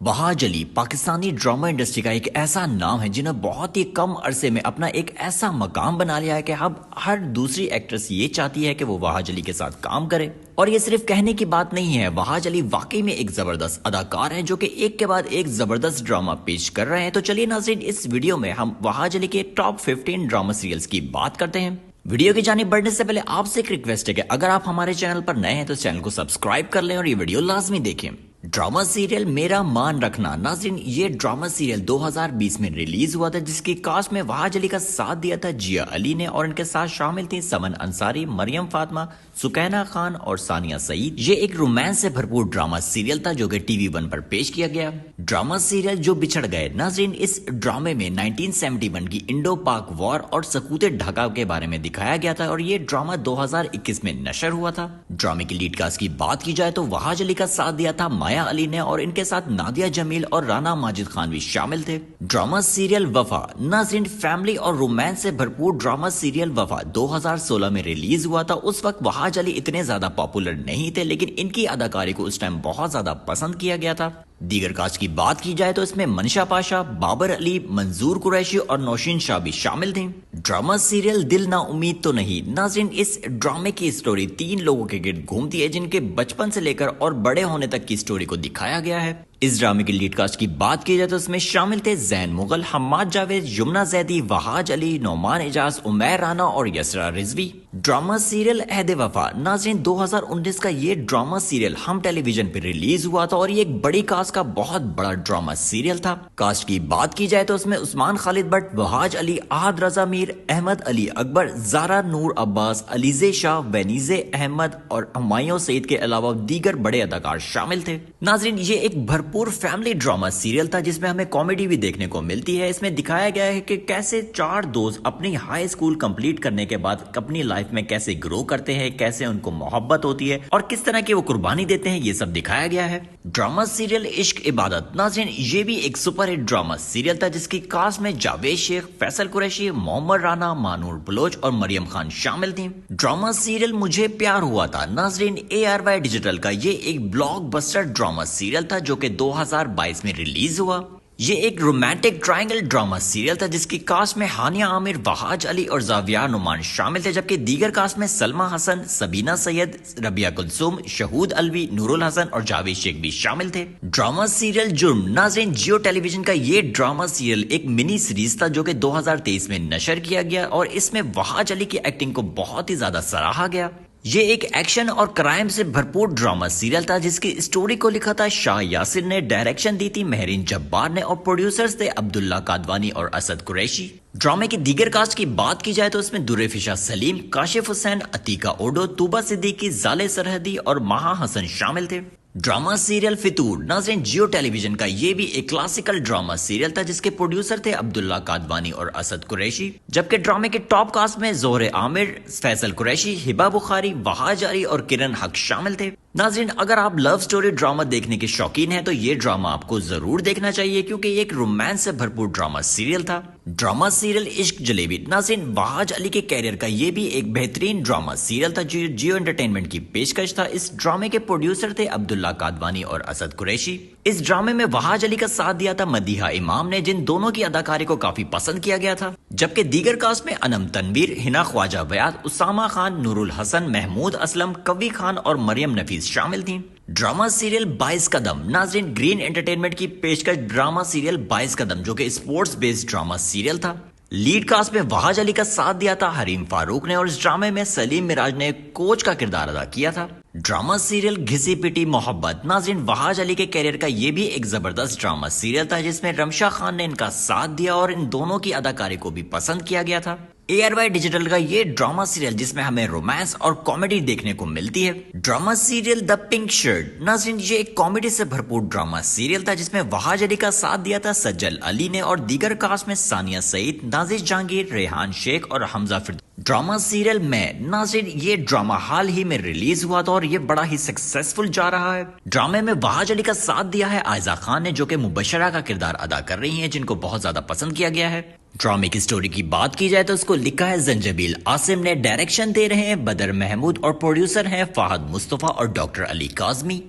Wahaj Ali Pakistani drama industry का एक ऐसा नाम है जिन्हें बहुत ही कम अरसे में अपना एक ऐसा मकाम बना लिया है कि अब हर दूसरी एक्ट्रेस ये चाहती है कि वो वहाज अली के साथ काम करे। और ये सिर्फ कहने की बात नहीं है, वहाज अली वाकई में एक जबरदस्त अदाकार हैं जो कि एक के बाद एक जबरदस्त ड्रामा पेश कर रहे हैं। तो चलिए नाज़रीन, इस वीडियो में हम वहाज अली के टॉप 15 ड्रामा सीरियल्स की बात करते हैं। वीडियो की जानिब बढ़ने से पहले आपसे एक रिक्वेस्ट है कि अगर आप हमारे चैनल पर नए हैं तो चैनल को सब्सक्राइब कर लें और ये वीडियो लाजमी देखें। ड्रामा सीरियल मेरा मान रखना, नाज़रीन ये ड्रामा सीरियल 2020 में रिलीज हुआ था, जिसकी कास्ट में वहाज अली का साथ दिया था जिया अली ने और इनके साथ शामिल थी समन अंसारी, मरियम फातिमा, सुकैना खान और सानिया सईद। ये एक रोमांस से भरपूर ड्रामा सीरियल था जो कि TV1 पर पेश किया गया। ड्रामा सीरियल जो बिछड़ गए, नाज़रीन इस ड्रामे में 1971 की इंडो पाक वॉर और सकूत ढाका के बारे में दिखाया गया था और ये ड्रामा 2021 में नशर हुआ था। ड्रामे की लीड कास्ट की बात की जाए तो वहाज अली का साथ दिया था माया अली ने और इनके साथ नादिया जमील और राना माजिद खान भी शामिल थे। ड्रामा सीरियल वफा, नाज़रीन फैमिली और रोमांस से भरपूर ड्रामा सीरियल वफा 2016 में रिलीज हुआ था। उस वक्त वहाज अली इतने ज्यादा पॉपुलर नहीं थे, लेकिन इनकी अदाकारी को उस टाइम बहुत ज्यादा पसंद किया गया था। दीगर कास्ट की बात की जाए तो इसमें मनशा पाशा, बाबर अली, मंजूर कुरैशी और नौशीन शाह भी शामिल थे। ड्रामा सीरियल दिल ना उम्मीद तो नहीं, नाज़रीन इस ड्रामे की स्टोरी 3 लोगों के गिर्द घूमती है जिनके बचपन से लेकर और बड़े होने तक की स्टोरी को दिखाया गया है। इस ड्रामे की लीड कास्ट की बात की जाए तो इसमें शामिल थे जैन मुगल, हम्माद जावेद, यमुना जैदी, वहाज अली, नौमान एजाज, उमैर राना और यसरा रिजवी। ड्रामा सीरियल अहद वफा, नाज़रीन 2019 का ये ड्रामा सीरियल हम टेलीविजन पर रिलीज हुआ था और ये एक बड़ी कास्ट का बहुत बड़ा ड्रामा सीरियल था। कास्ट की बात की जाए तो उसमें उस्मान खालिद भट्ट, वहाज अली, आहद रजा मीर, अहमद अली अकबर, जारा नूर अब्बास, अलीजे शाह, वनीजे अहमद और हुमायूं सईद के अलावा दीगर बड़े अदाकार शामिल थे। नाज़रीन ये एक भरपूर फैमिली ड्रामा सीरियल था जिसमें हमें कॉमेडी भी देखने को मिलती है। इसमें दिखाया गया है कि कैसे 4 दोस्त अपनी हाई स्कूल कंप्लीट करने के बाद अपनी लाइफ में कैसे ग्रो करते हैं, कैसे उनको मोहब्बत होती है और किस तरह की वो कुर्बानी देते हैं, ये सब दिखाया गया है। ड्रामा सीरियल इश्क इबादत, नाज़रीन ये भी एक सुपरहिट ड्रामा सीरियल था जिसकी कास्ट में जावेद शेख, फैसल कुरैशी, मोहम्मद राना, मानूर बलोच और मरियम खान शामिल थी। ड्रामा सीरियल मुझे प्यार हुआ था, नाज़रीन ARY डिजिटल का ये एक ब्लॉकबस्टर ड्रामा सीरियल था जो कि 2022 में रिलीज हुआ। ये एक रोमांटिक ट्रायंगल ड्रामा सीरियल था जिसकी कास्ट में हानिया आमिर, वहाज अली और जाविया नुमान शामिल थे, जबकि दीगर कास्ट में सलमा हसन, सबीना सैयद, रबिया कुलसुम, शहूद अलवी, नूरुल हसन और जावेद शेख भी शामिल थे। ड्रामा सीरियल जुर्म, नाज़रीन जियो टेलीविजन का ये ड्रामा सीरियल एक मिनी सीरीज था जो कि 2023 में नशर किया गया और इसमें वहाज अली की एक्टिंग को बहुत ही ज्यादा सराहा गया। ये एक एक्शन और क्राइम से भरपूर ड्रामा सीरियल था जिसकी स्टोरी को लिखा था शाह यासिर ने, डायरेक्शन दी थी महरीन जब्बार ने और प्रोड्यूसर्स थे अब्दुल्ला कादवानी और असद कुरैशी। ड्रामे की दीगर कास्ट की बात की जाए तो इसमें दुरेफिशा सलीम, काशिफ हुसैन, अतीका ओडो, तूबा सिद्दीकी, जाले सरहदी और माहा हसन शामिल थे। ड्रामा सीरियल फितूर, नाज़रीन जियो टेलीविजन का ये भी एक क्लासिकल ड्रामा सीरियल था जिसके प्रोड्यूसर थे अब्दुल्ला कादवानी और असद कुरैशी, जबकि ड्रामे के टॉप कास्ट में जोहरे आमिर, फैसल कुरैशी, हिबा बुखारी, वहाज अली और किरण हक शामिल थे। नाज़रीन अगर आप लव स्टोरी ड्रामा देखने के शौकीन हैं तो ये ड्रामा आपको जरूर देखना चाहिए क्योंकि ये एक रोमांस से भरपूर ड्रामा सीरियल था। ड्रामा सीरियल इश्क जलेबी, नाज़रीन वहाज अली के कैरियर का ये भी एक बेहतरीन ड्रामा सीरियल था जो जियो एंटरटेनमेंट की पेशकश था। इस ड्रामे के प्रोड्यूसर थे अब्दुल्ला कादवानी और असद कुरैशी। इस ड्रामे में वहाज अली का साथ दिया था मदीहा इमाम ने, जिन दोनों की अदाकारी को काफी पसंद किया गया था, जबकि दीगर कास्ट में अनम तनवीर, हिना ख्वाजा बयात, उसामा खान, नूरुल हसन, महमूद असलम, कवी खान और मरियम नफीस शामिल थी। ड्रामा सीरियल 22 कदम, नाज़रीन ग्रीन एंटरटेनमेंट की पेशकश ड्रामा सीरियल 22 कदम जो कि स्पोर्ट्स बेस्ड ड्रामा सीरियल था। लीड कास्ट में वहाज अली का साथ दिया था हरीम फारूक ने और इस ड्रामे में सलीम मिराज ने कोच का किरदार अदा किया था। ड्रामा सीरियल घिसी पिटी मोहब्बत, नाज़रीन वहाज अली के कैरियर का ये भी एक जबरदस्त ड्रामा सीरियल था जिसमें रमशा खान ने इनका साथ दिया और इन दोनों की अदाकारी को भी पसंद किया गया था। ARY डिजिटल का ये ड्रामा सीरियल जिसमें हमें रोमांस और कॉमेडी देखने को मिलती है। Drama serial the pink shirt, नाज़रीन ये एक कॉमेडी से भरपूर ड्रामा सीरियल था जिसमें वहाज अली का साथ दिया था सज्जल अली ने और दीगर कास्ट में सानिया सईद, नाजिश जहांगीर, रेहान शेख और हमजा फिरदौसी। ड्रामा सीरियल में, नाज़रीन ये ड्रामा हाल ही में रिलीज हुआ था और ये बड़ा ही सक्सेसफुल जा रहा है। ड्रामे में वहाज अली का साथ दिया है आयजा खान ने जो कि मुबशरा का किरदार अदा कर रही हैं, जिनको बहुत ज्यादा पसंद किया गया है। ड्रामे की स्टोरी की बात की जाए तो उसको लिखा है जंजबील आसिम ने, डायरेक्शन दे रहे हैं बदर महमूद और प्रोड्यूसर हैं फाहद मुस्तफा और डॉक्टर अली काजमी।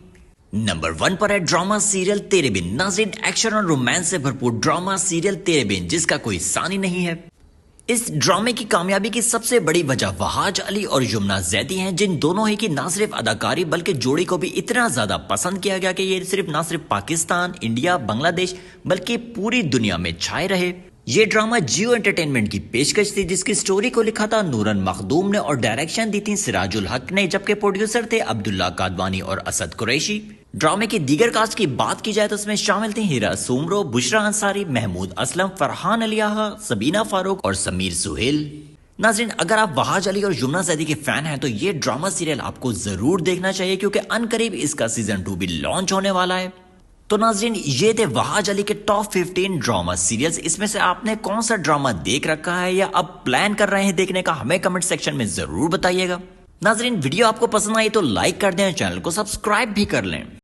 नंबर 1 पर है ड्रामा सीरियल तेरे बिन। नाज़रीन, एक्शन और रोमांस से भरपूर ड्रामा सीरियल तेरे बिन, जिसका कोई सानी नहीं है। इस ड्रामे की कामयाबी की सबसे बड़ी वजह वहाज अली और यमुना जैदी हैं, जिन दोनों ही की ना सिर्फ अदाकारी बल्कि जोड़ी को भी इतना ज्यादा पसंद किया गया कि ये सिर्फ ना सिर्फ पाकिस्तान, इंडिया, बांग्लादेश बल्कि पूरी दुनिया में छाए रहे। ये ड्रामा जियो एंटरटेनमेंट की पेशकश थी, जिसकी स्टोरी को लिखा था नूरन मखदूम ने और डायरेक्शन दी थी सिराजुल हक ने, जबकि प्रोड्यूसर थे अब्दुल्ला कादवानी और असद कुरैशी। ड्रामे की दीगर कास्ट की बात की जाए तो इसमें शामिल थे हीरा सुमरो, बुशरा अंसारी, महमूद असलम, फरहान अली आहा, सबीना फारूक और समीर सुहेल। नाज़रीन, अगर आप वहाज अली और यमुना जैदी के फैन हैं तो ये ड्रामा सीरियल आपको जरूर देखना चाहिए, क्योंकि अनकरीब इसका सीजन 2 भी लॉन्च होने वाला है। तो नाज़रीन, ये थे वहाज अली के टॉप 15 ड्रामा सीरियल्स। इसमें से आपने कौन सा ड्रामा देख रखा है या अब प्लान कर रहे हैं देखने का, हमें कमेंट सेक्शन में जरूर बताइएगा। नाज़रीन, वीडियो आपको पसंद आई तो लाइक कर दें, चैनल को सब्सक्राइब भी कर लें।